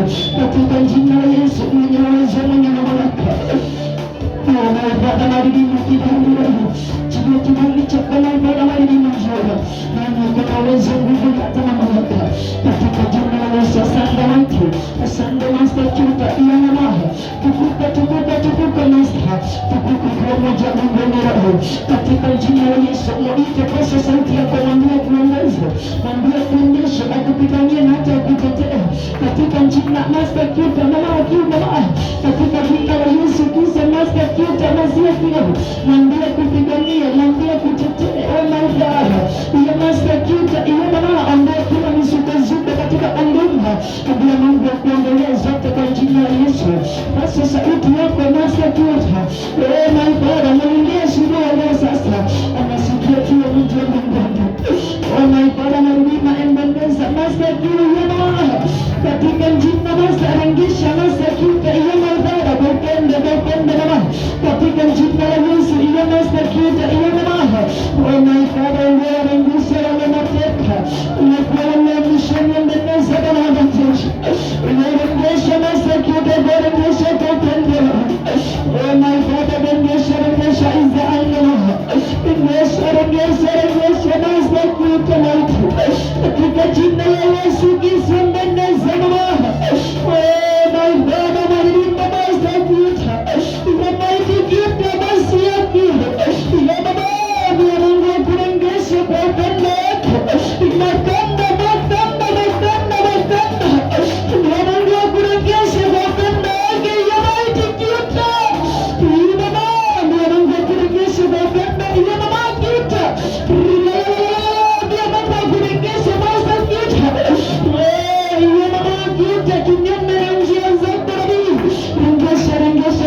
katika jina la Yesu. Mwenye uwezo, mwenye mamlaka, Baba maridini kidhani chini kibali cha Bwana Baba maridini jua na kuna uwezo nguvu hata mamlaka katika jina la Yesu. Asante mtu, asante Master Chuta ina maana tukuka Master, tukuka kwa moja Mungu roho katika jina la Yesu. Mwite kwa sauti yako, mwambie kuongoza, mwambie kuendesha, akupiganie na hata kutetea katika jina Master Chuta mama akiwa katika jina la Yesu Kristo. Master Chuta mazia kile mwambie kupigania, mwambie kutetea. Oh my God, ya Master Chuta ile mama ambaye kuna misukosuko katika undumba kabla Mungu akuondolee zote kwa jina la Yesu. Basi sauti yako Master Chuta, oh my God, anaingia shida leo sasa, anasikia kile mtu wa Mungu. Oh my God, anarudima embendeza Master Chuta katika jina Master angisha Master Chuta ile mama bopende mama katika jina la Yesu ile Master Chuta ile mama. Oh my God, angisha ile mateka ile kwa msheni embendeza bana mjeshi ile Master Chuta bora mjeshi bopende. Oh my God, angisha is the angel ingesha Master Chuta katika jina la Yesu Kristo embendeza mama. Oh my God, analimba Master Chuta ile mighty gift ya basi yake ile baba ya Mungu kurengesha kwa upendo wako matanda ya Mungu kurengesha kwa upendo wake ya mighty gift ile baba ya Mungu kurengesha kwa upendo ile mama gift ile ya baba kurengesha Master Chuta ile mama gift kinyume na njia za dhambi rengesha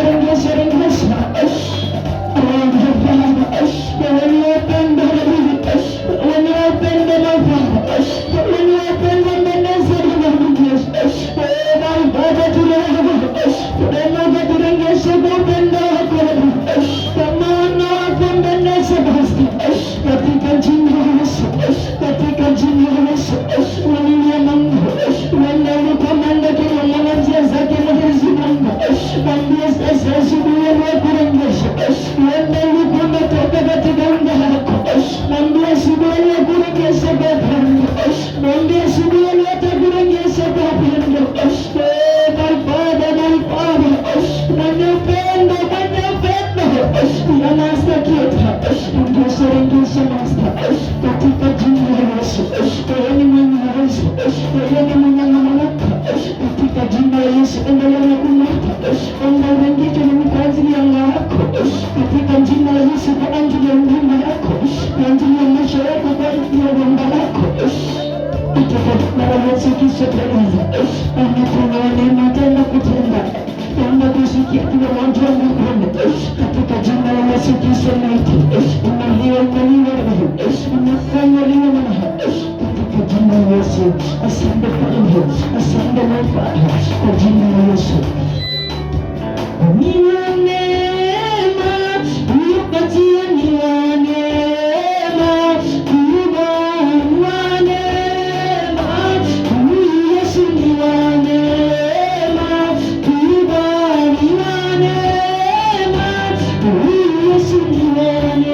katika jina la Yesu. Yeye ni mwenye uwezo, yeye ni mwenye mamlaka katika jina la Yesu. Endelea kumwita, ongezeke ni kwa ajili ya ngao yako katika jina la Yesu, kwa ajili ya huduma yako, kwa ajili ya maisha yako, kwa ajili ya mambo yako katika jina la Yesu Kristo. Anatenda neema tena kutenda kwamba kusikia kile watu wanakwenda katika jina la Yesu Kristo. Unafanya liwe maana katika jina la Yesu. Asante Bwana, asante Bwana kwa jina la Yesu. Ni neema upatia, ni neema kubwa, ni neema Yesu, ni neema kubwa, ni neema Yesu, ni neema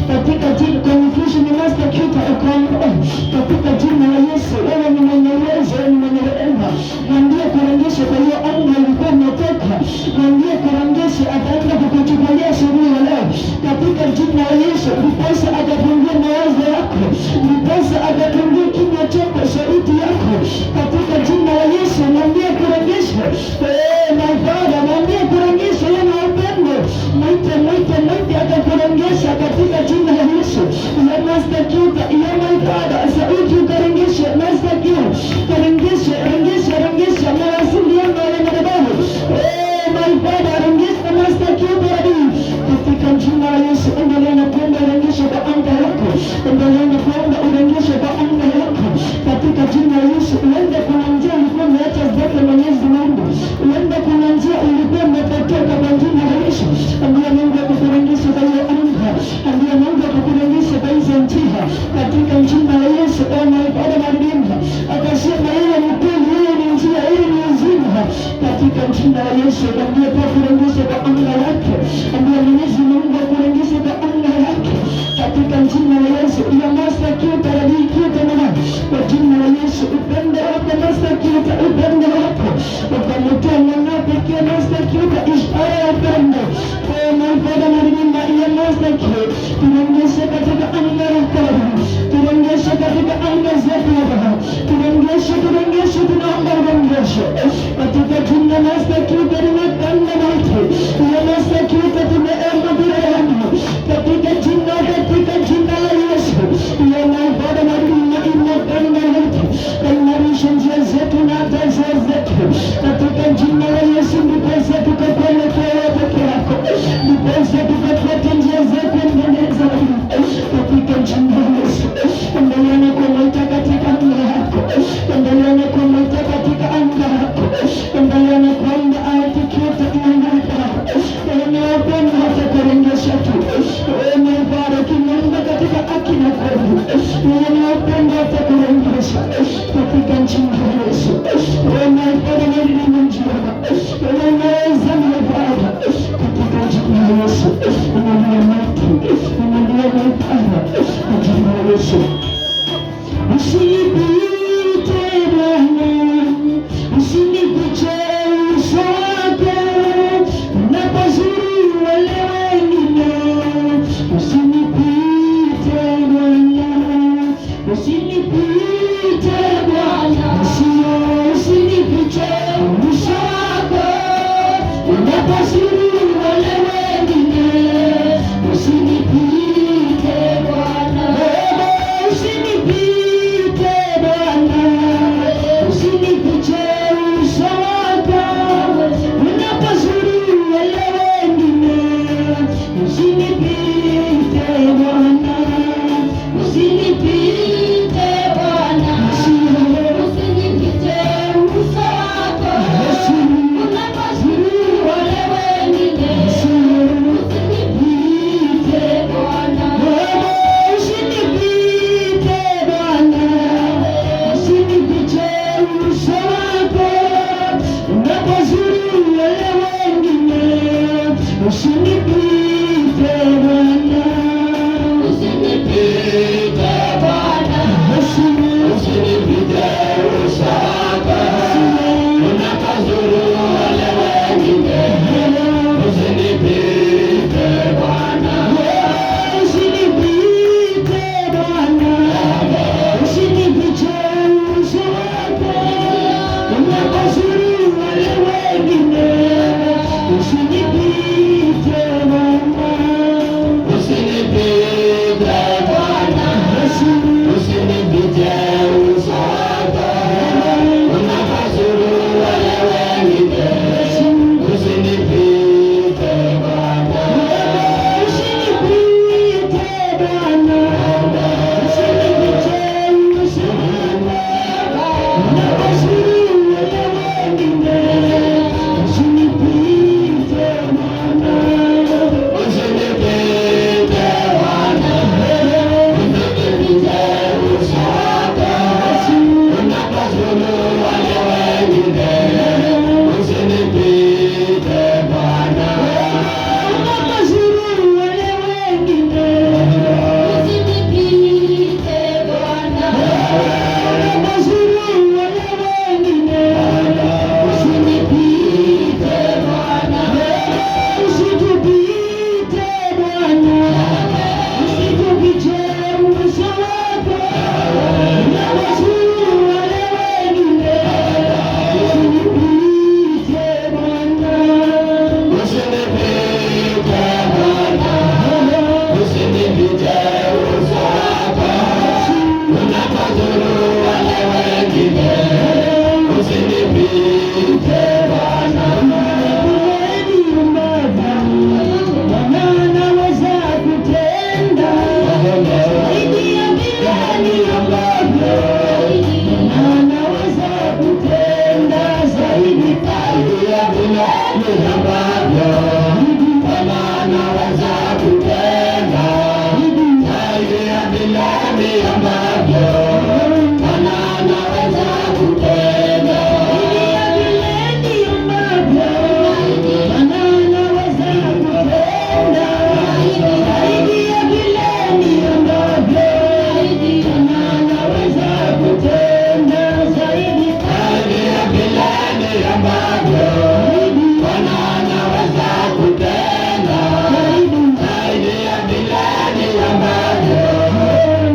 katika jina confusion Master Chuta ukaondoa katika jina la Yesu. Wewe ni mwenye uwezo, ni mwenye rehema. Mwambie kurangesha kwa hiyo anga ilikuwa imetoka, mwambie kurangesha, ataenda kukuchukulia shughuli ya leo katika jina la Yesu. Ndiposa atafungia mawazo yako, ndiposa atafungia kinywa chako, sauti yako katika jina la Yesu. Mwambie kurangesha, my God, mwambie kurangesha yeye na upendo. Mwite atakurangesha katika jina la Yesu. Ya Master Chuta, ya my God, sauti ukarangesha Master Chuta, karangesha mawasiliano ya madhabahu. Yesu. Uende kuna njia ulikuwa umeacha zake Mwenyezi Mungu, uende kuna njia ulikuwa umepotoka kwa jina la Yesu. Ambia Mungu akukurengeshe kwa hiyo anga, ambia Mungu akukurengeshe kwa hizo njia katika jina la Yesu. Bwana malimba akasema yeye ni kweli, yeye ni njia, yeye ni uzima katika jina la Yesu. Ambia kwa kurengeshe kwa anga yake, ambia Mwenyezi Mungu akurengeshe kwa anga yake katika jina la Yesu. Ya masa kiuta radii kiuta mama kwa jina la Yesu. Upendo wako masa kiuta, upendo wako ukamtoa mwana pekee masa kiuta, ishara ya upendo kwa maipenda malimba ya masa kiuta. Turengeshe katika anga yako, turengeshe katika anga zetu Baba, turengeshe tunaomba urengeshe katika jina masa kiuta. Nimekanda maiti ya masa kiuta, tumeomba birehemu katika jina la Yesu. Ya maibada malimba imekanda maiti, kaimarisha njia zetu na njia zetu katika jina la Yesu. Ndiposa tukakuelekea peke yako, ndiposa tukafuata njia zetu mbele za Mungu katika jina la Yesu. Endelea na kumwita katika anga yako, endelea na kumwita katika anga yako, endelea na kuomba aitikiuta iangalika eneo hata kurengesha tu bariki Mungu katika haki na kweli, upendo hata kurengesha katika jina la Yesu. Bwana ni njia, unaweza mabara katika jina la Yesu. Unalia mtu, unalia mpana kwa jina la Yesu. Usinipite Bwana, usinikuche uso wako unapozuru wale wengine. Usinipite Bwana, usinipite Bwana, usinikuche uso wako unapozuru wale wengine. Usinipite Bwana,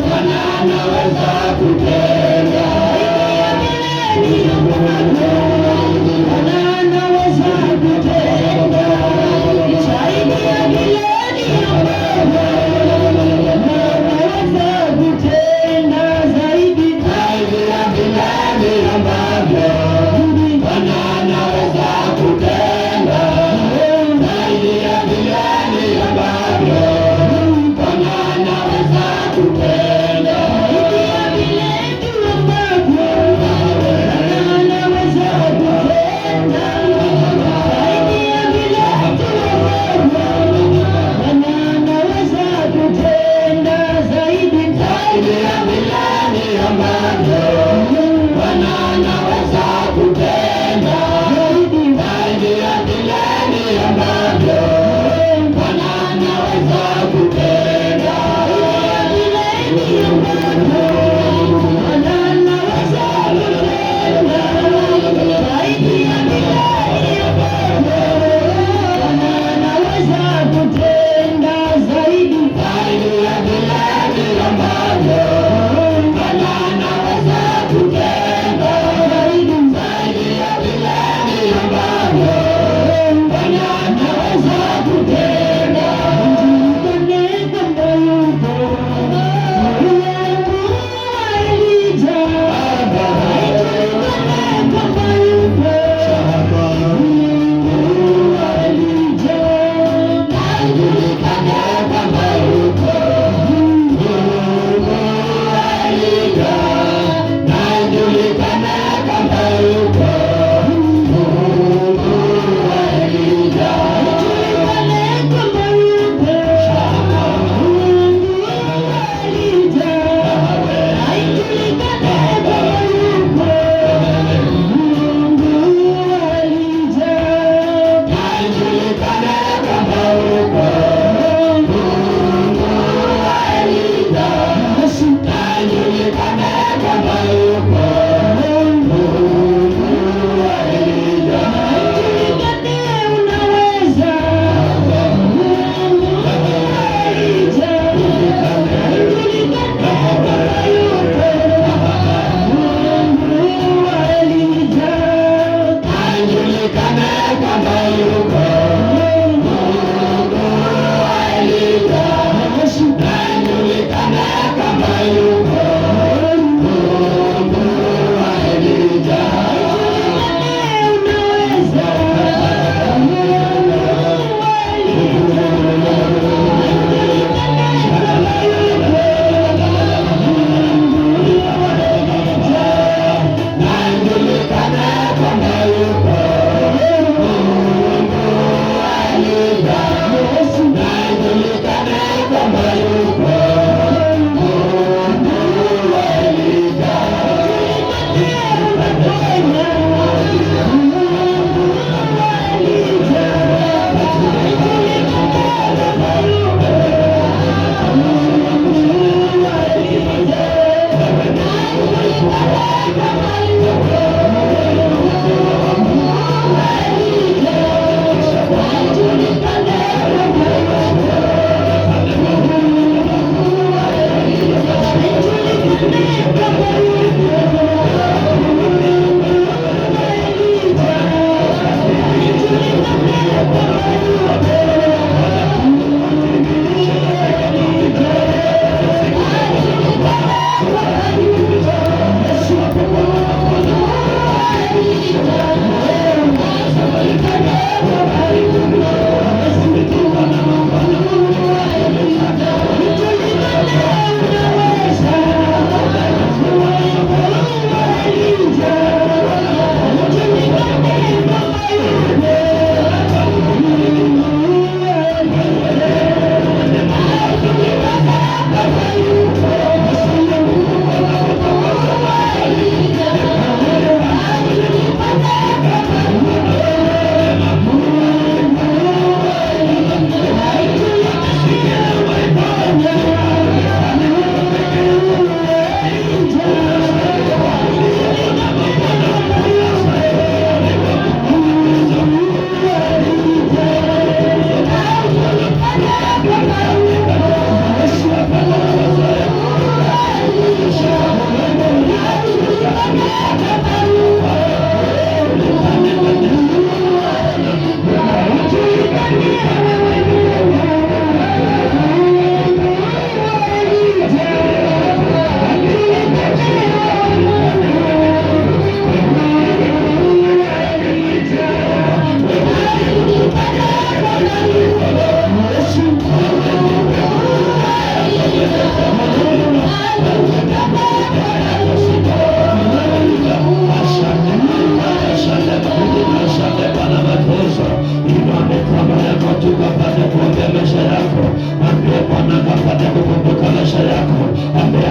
Bwana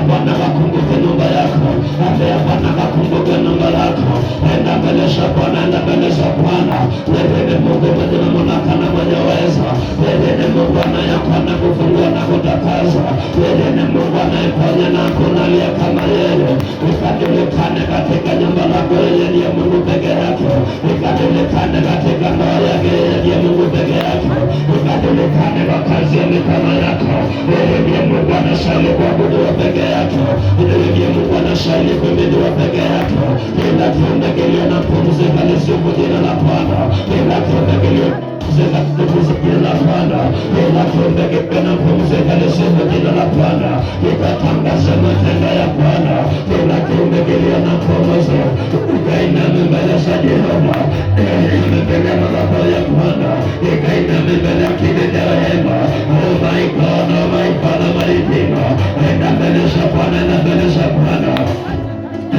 Bwana kakumbuke nyumba yako, ambia Bwana kakumbuke nyumba yako. Enda mbele za Bwana, enda mbele za Bwana. Wewe ni Mungu mwenye mamlaka na mwenye uwezo. Wewe ni Mungu anayekana kufungua na kutakasa. Wewe ni Mungu anayeponya na hakuna aliye kama yeye. Ikajulikane katika nyumba lako, yeye ndiye Mungu peke yake. Ikajulikane katika ndoa yake, yeye ndiye Mungu peke yake. Ikajulikane kwa kazi ya mikono yako, yeye ndiye Mungu anastahili kuabudiwa peke yake. Yeye ndiye Mungu anastahili kuabudiwa peke yake. Kila kiumbe kilio na pumzi kalisifu jina la Bwana. Kila kiumbe kilio jina la Bwana. Kila kiumbe kilio na pumzi kalisifu jina la Bwana. Ikatangaza matendo ya Bwana. Kila kiumbe kilio na pumzi ikainame mbele za Jehova, mbele ya madhabahu ya Bwana, ikainame mbele ya kiti cha rehema. Oh my God, oh my Father, my Redeemer. Enda mbele za Bwana, enda mbele za Bwana.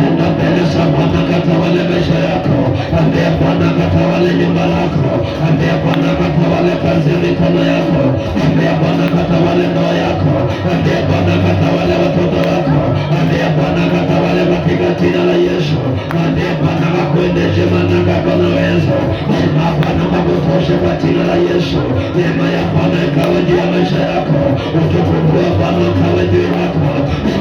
Enda mbele za Bwana, katawale maisha yako. Ambia Bwana katawale nyumba lako. Ambia Bwana katawale kazi ya mikono yako. Ambia Bwana katawale ndoa yako. Ambia Bwana katawale watoto wako. Ambia Bwana katawale katika jina la Yesu. Ambia Bwana kakuendeshe, maana kako na uwezo. Neema ya Bwana kakutoshe kwa jina la Yesu. Neema ya Bwana ikawe juu ya maisha yako. Utukufu wa Bwana ukawe juu yako.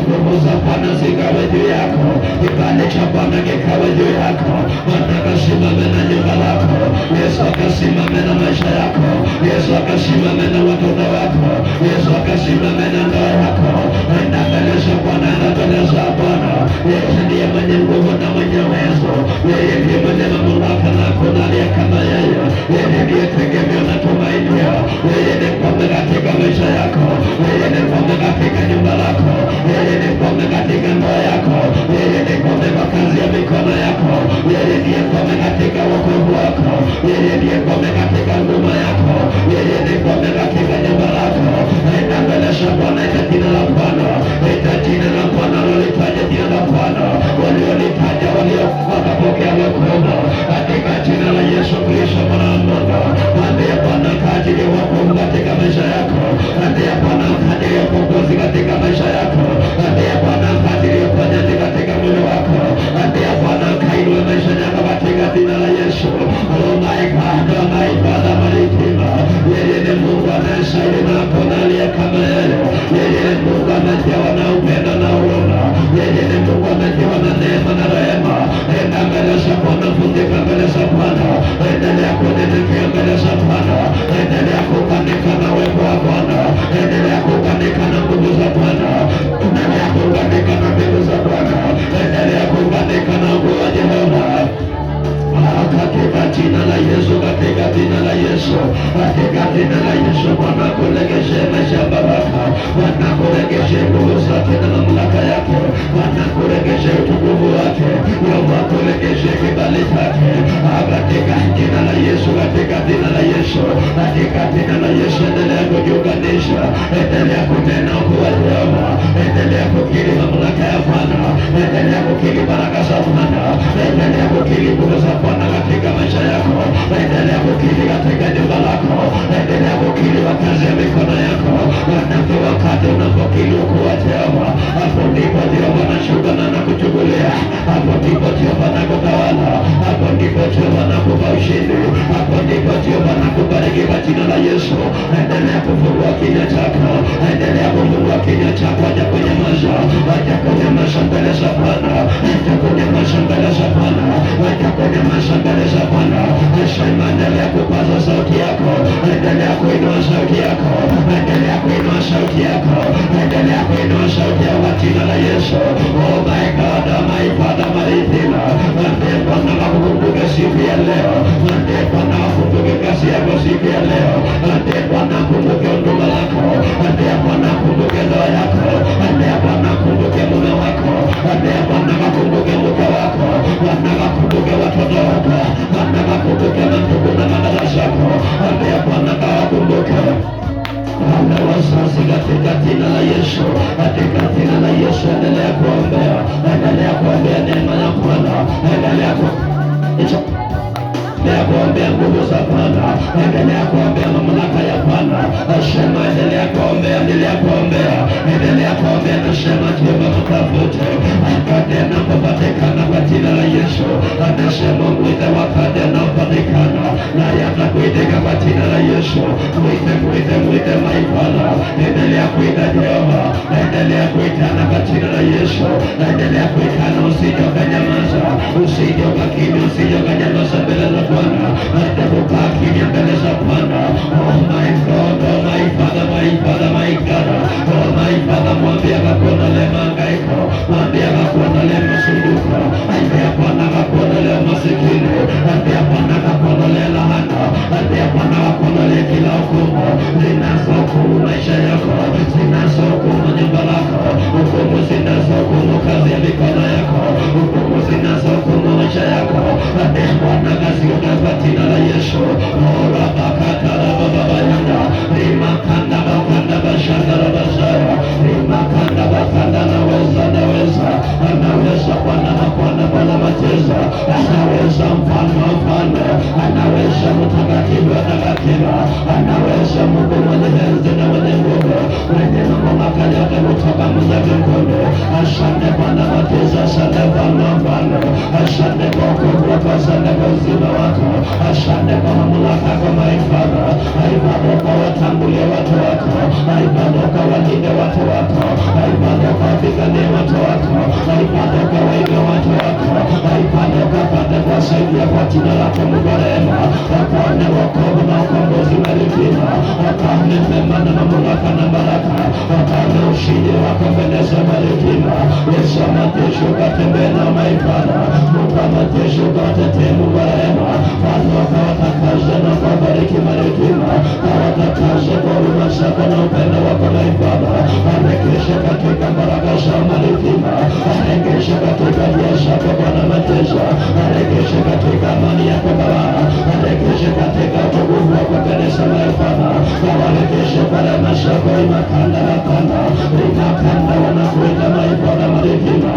Nguvu za Bwana zikawe juu yako. Kibali cha Bwana kikawe juu yako. Bwana akasimame na nyumba lako. Yesu akasimame na maisha yako. Yesu akasimame na watoto wako. Yesu akasimame na ndoa yako. Enda mbele za Bwana, enda mbele za Bwana. Yeye ndiye mwenye nguvu na mwenye uwezo. Yeye ndiye mwenye mamlaka na hakuna aliye kama yeye. Yeye ndiye tegemeo na tumaini. Yeye ni ngome katika maisha yako. Yeye ni ngome katika nyumba lako. Yeye ni ngome katika ndoa yako. Yeye ni ngome kwa kazi ya mikono yako. Yeye ndiye ngome katika wokovu wako. Yeye ndiye ngome katika huduma yako. Yeye ni ngome katika nyumba lako. Enda mbele za Bwana, ita jina la Bwana. Ita jina la Bwana, lolitaja jina la Bwana. Waliolitaja wakapokea wokovu katika jina la Yesu Kristo mwana wa Mungu. Ambia Bwana kaajili ya wokovu katika maisha yako. Ambia Bwana kaajili ya ukombozi katika maisha yako. Ambia Bwana kaajili ya uponyaji katika mwili wako. Ambia Bwana kainue maisha yako katika jina la Yesu. Oh my God, oh my Father, my Redeemer. Yeye ni Mungu anayestahili na hakuna aliye kama yeye. Yeye ni Mungu amejawa na upendo na huruma. Yeye ni Mungu amejawa na neema na rehema. Enda mbele za Bwana, vunjika mbele za Bwana. Endelea kunyenyekea mbele za Bwana. Endelea kuunganika na uwepo wa Bwana. Endelea kuunganika na nguvu za Bwana. Endelea kuunganika na mbingu za Bwana. Endelea kuunganika na nguvu ya Jehova. Katika jina la Yesu, katika jina la Yesu, katika jina la Yesu. Bwana kurejeshe maisha baraka. Bwana kurejeshe nguvu zake na mamlaka yake. Bwana kurejeshe utukufu wake. Bwana kurejeshe kibali chake. Katika jina la Yesu, katika jina la Yesu, katika jina la Yesu. Endelea kujiunganisha. Endelea kunena kwa Jehova. Endelea kukiri mamlaka ya Bwana. Endelea kukiri baraka za Bwana. Endelea kukiri nguvu za Bwana katika maisha yako. Endelea kukiri katika nyumba lako. Endelea kukiri kwa kazi ya mikono yako. Wanake wakati unapokiri ukuu wa Jehova, hapo ndipo Jehova anashuka na anakuchukulia. Hapo ndipo Jehova anakutawala. Hapo ndipo Jehova anakupa ushindi. Hapo ndipo Jehova anakubariki kwa jina la Yesu. Endelea kufungua kinywa chako. Endelea kufungua kinywa chako. Acha kunyamaza. Acha kunyamaza mbele za Bwana. Acha kunyamaza mbele za Bwana. Acha kunyamaza mbele za Bwana. Asema endelea kupaza sauti yako. Endelea kuinua sauti yako. Endelea kuinua sauti yako. Endelea kuinua sauti yako kwa jina la Yesu. Oh my God, oh my Father, my Redeemer. Mwambie Bwana akukumbuke siku ya leo. Mwambie Bwana akukumbuke kazi yako siku ya leo. Mwambie Bwana akukumbuke huduma lako. Mwambie Bwana akukumbuke ndoa yako. Mwambie Bwana akukumbuke mume wako. Mwambie Bwana akukumbuke mke wako. Bwana akukumbuke watoto wako. Bwana akukumbuke mandugu na madada zako. Mwambie Bwana akukumbuke wale wazazi katika jina la Yesu. Katika jina la Yesu endelea kuombea. Endelea kuombea neema ya Bwana. Endelea kuombea nguvu za Bwana. Endelea kuombea mamlaka ya Bwana. Asema endelea kuombea, endelea kuombea, endelea Yakobo anasema Jehova mtafute, wakati anapopatikana kwa jina la Yesu. Anasema mwite wakati anapopatikana, naye atakuitika kwa jina la Yesu. Mwite maifala, endelea kuita Jehova, endelea kuitana kwa jina la Yesu, endelea kuitana, usije ukanyamaza, usije ukakimya, usije ukanyamaza mbele za Bwana, hata kukaa kimya mbele za Bwana. Oh my God, oh my Father, my Father, my God, oh my Father, mwambie akakuondole mahangaiko, mwambie akakuondole masumbuko, mwambie Bwana akakuondole masikini, mwambie Bwana akakuondole laana, mwambie Bwana akakuondole kila hukumu zinazohukumu maisha yako, zinazohukumu nyumba lako, hukumu zinazohukumu kazi ya mikono yako, hukumu zinazohukumu maisha yako. Mwambie Bwana akazione kwa jina la Yesu. Ora bakata rababayanda rimakanda bakanda bashanda rabazaya rimakanda bakanda naweza Bwana Bwana Bwana mateza, anaweza mfalme wa mfalme, anaweza mtakatifu wa takatifu, anaweza Mungu mwenye enzi na mwenye nguvu, mwenye mamlaka yote kutoka mwenye mbinguni. Asante Bwana mateza, asante mfalme wa mfalme, asante kwa wokovu wako, asante kwa uzima wako, asante kwa mamlaka yako maifadha, maifadha kwa watangulie watu wako, maifadha kwa walinde watu wako, maifadha kwa wapiganie watu wako, maifadha kwa wainue watu wako, maifadha ukapate kuwasaidia kwa jina lako Mungu wa rehema, wakaone wokovu na ukombozi na rehema, wakaone mema na mamlaka na baraka, wakaone ushindi wako mbele za rehema. Yesu wa majeshi ukatembee na maifadha, Mungu wa majeshi ukawatetee Mungu wa rehema, Bwana ukawatakaze na kuwabariki marehema, ukawatakaze kwa huruma zako na upendo wako maifadha, warejeshe katika baraka za marehema, warejeshe katika njia zako Bwana matesa, warejeshe katika amani yako Baba, warejeshe katika utukufu wako mbele za maifadha, warejeshe kwa rehema zako imakanda wanakuita maifadha marehema,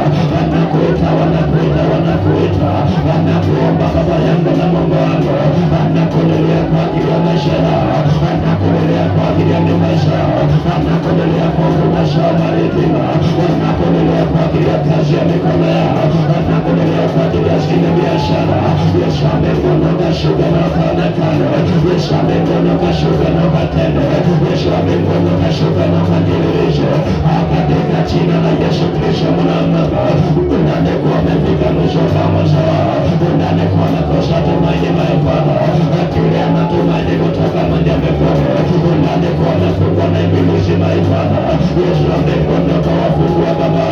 wanakuomba Baba yangu na Mungu wangu, wanakulilia kwa ajili ya maisha yao, wanakulilia kwa ajili ya nyumba zao, wanakulilia kwa huduma zao marehema, wanakulilia kwa ajili ya kazi ya mikono yao, wanakulilia kwa ajili ya zile biashara. Yesu amekuona ukashuka na ukaonekane, Yesu amekuona ukashuka na ukatende, Yesu amekuona ukashuka na ukadhihirishe, katika jina la Yesu Kristo mwana wa Mungu. Unanekuwa umefika mwisho kama sawa, unanekuwa umekosa tumaini maifadha, akili ya matumaini kutoka mwenye mikono, unanekuwa umefungwa na ibilisi maifadha. Yesu amekuona ukawafungua Baba,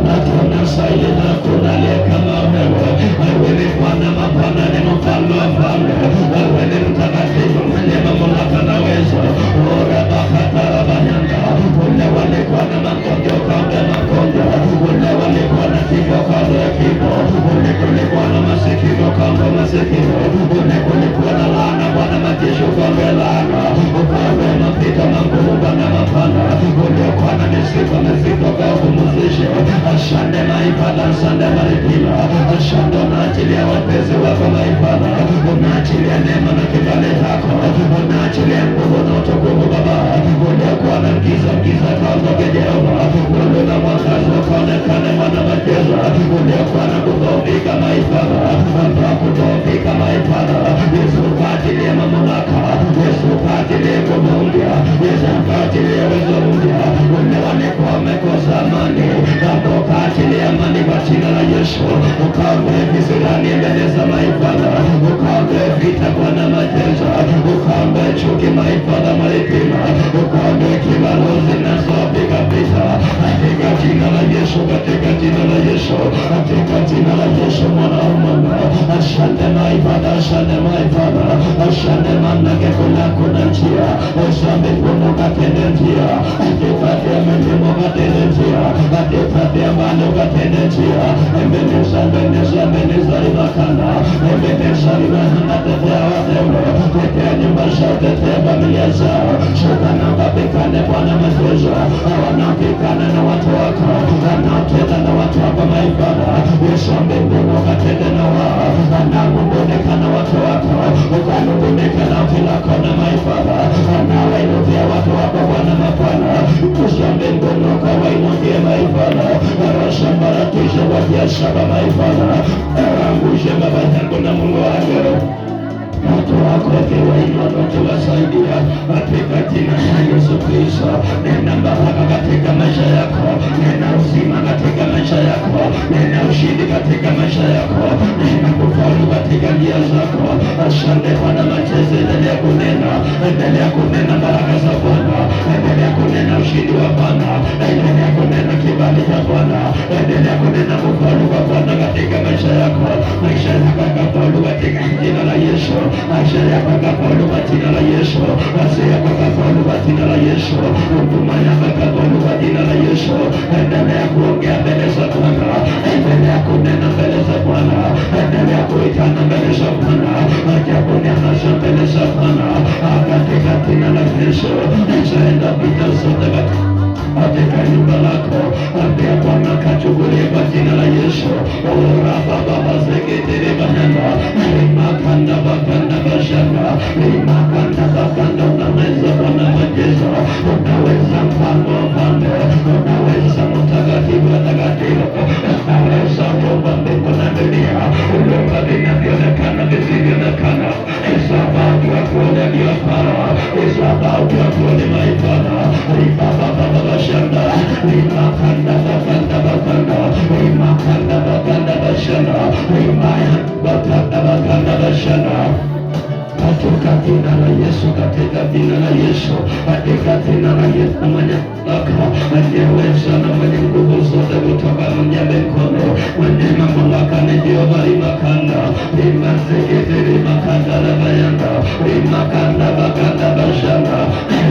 hakuna saili na hakuna aliye kama wewe. Wewe ni Bwana mabwana, ni mfalme wa wafalme, wewe ni mtakatifu mwenye mamlaka na uwezo. Ora bakata rabanyanga, ule walikuwa na magonjwa ukaondoa magonjwa, ule walikuwa na kifo ukaondoa kifo, ule kulikuwa na masikini ukaondoa masikini, ule kulikuwa na laana Bwana majeshi ukaondoa laana, ukaondoa mapito magumu Bwana mapana, uliokuwa na misiba ukawapumzishe. Asante maifadha, asante marehema, asante unaachilia wapezi wako maifadha, unaachilia neema na kibali chako, unaachilia nguvu na utukufu Baba. Uliokuwa na giza kaondoke Jehova, nuru na mwangaza ukaonekane Bwana majeshi. Uliokuwa na kudhoofika maifadha, ondoa kudhoofika maifadha. Yesu ukaachilie mamlaka, Yesu ukaachilie nguvu mpya, Yesu ukaachilie uwezo mpya. Ule walikuwa wamekosa amani, ukaachilie amani kwa jina la Yesu, ukaondoe visirani mbele za maifadha, ukaondoe vita Bwana majeshi, ukaondoe chuki maifadha marehema, ukaondoe kibalozi na zopiga vita katika jina la Yesu, katika jina la Yesu, katika jina la Yesu mwana wa Mungu. Asante maifadha, asante maifadha, asante manake kuna njia, asante kuna katende njia, katikati ya milima katende njia, katikati ya mbali katende njia, Ebeneza imakana, Ebeneza imahana tetea wateule, tetea nyumba zao, tetea familia zao, shuka na ukapigane Bwana majeshi, wanaopigana na watu wako, wanaotenda na watu wako maifadha. Yesu mbinguni ukatende na wao, wanaonung'unika na watu wako, ukanung'unika na kila kona maifadha, wanaoinukia watu wako Bwana mapana. Yesu mbinguni ukawaingie maifana, wasambaratishe wa biashara maifana, angushe baba yangu na Mungu wangu. Watu wako wakiwainua na ukiwasaidia katika jina la Yesu Kristo. Nena baraka katika maisha yako, nena uzima katika maisha yako, nena ushindi katika maisha yako, nena kufaulu katika njia zako. Asante Bwana majeshi, endelea kunena baraka za Bwana, endelea kunena ushindi wa Bwana, endelea kunena kibali cha Bwana, endelea kunena kufaulu kwa Bwana katika maisha yako. Maisha yako yakafaulu katika jina la Yesu. Maisha yako yakafaulu kwa jina la Yesu. Maisha yako yakafaulu kwa jina la Yesu. Huduma yako yakafaulu kwa jina la Yesu. Endelea kuongea mbele za Bwana, endelea kunena mbele za Bwana, endelea kuitana mbele za Bwana, ajabu neema mbele za Bwana katika jina la Yesu. Nitaenda vita zote katika nyumba lako, ambia Bwana kachukulie kwa jina la Yesu. Ora baba baseketere bahanda, makanda bakanda bashanda, makanda bakanda. Unaweza Bwana majeshi, unaweza mfalme wa falme, unaweza mtakatifu wa takatifu, unaweza Mungu mbingu na dunia, uliumba vinavyoonekana visivyoonekana. It's about your glory and your power. It's about your glory, my Father. Baba bashanda, makanda bakanda bakanda, makanda bakanda bashanda, makanda bakanda bashanda. Katika jina la Yesu, katika jina la Yesu, katika jina la Yesu, mwenye mamlaka, mwenye uwezo na mwenye nguvu zote kutoka mwenye mikono, mwenye mamlaka ni Jehova. Makanda imasekete makanda la bayanda, makanda bakanda bashanda,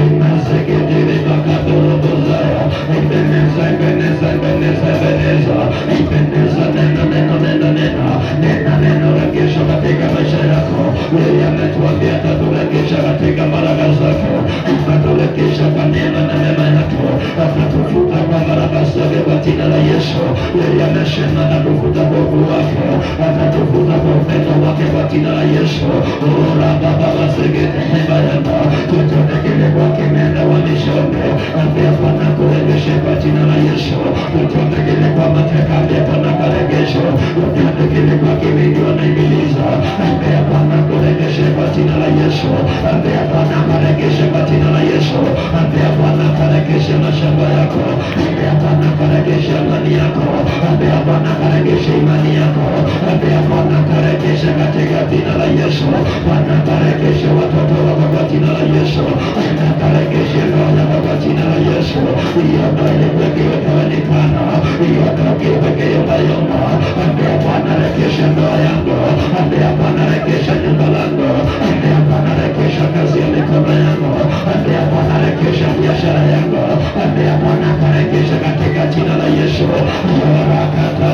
imasekete bakanda robozaya. Ibeneza ibeneza ibeneza ibeneza ibeneza, neno neno neno neno neno neno rejesho katika maisha yako. Yeye ametuambia ataturejesha katika baraka zake, ataturejesha kwa neema na mema yake, atatufuta kwa baraka zake kwa jina la Yesu. Yeye amesema atatufuta kwa ukuu wake, atatufuta kwa upendo wake kwa jina la Yesu. Ora baba basekete bayanda, chochote kile kwa kimeenda wamishonde, ambia Bwana kurejeshe kwa jina la Yesu. Chochote kile kwa mateka, ambia Bwana kurejeshe. Chochote kile kwa kimeingiwa na ibilisi, ambia Bwana kurejeshe kwa jina la Yesu. Ambia Bwana kurejeshe kwa jina la Yesu. Ambia Bwana kurejeshe mashamba yako, ambia Bwana kurejeshe amani yako, ambia Bwana kurejeshe imani yako, ambia Bwana kurejeshe katika jina la Yesu. Bwana kurejeshe watoto wako kwa jina la Yesu. Bwana kurejeshe ndoa yako kwa jina la Yesu. Hiyo ndoa ilikuwa itaonekana, hiyo ndoa ilikuwa yombayomba. Ambia Bwana rejesha ndoa yangu, ambia Bwana rejesha nyumba langu, ambia Bwana rejesha kazi ya mikono yangu, ambia Bwana rejesha biashara yangu, ambia Bwana karejesha katika jina la Yesu. Barakata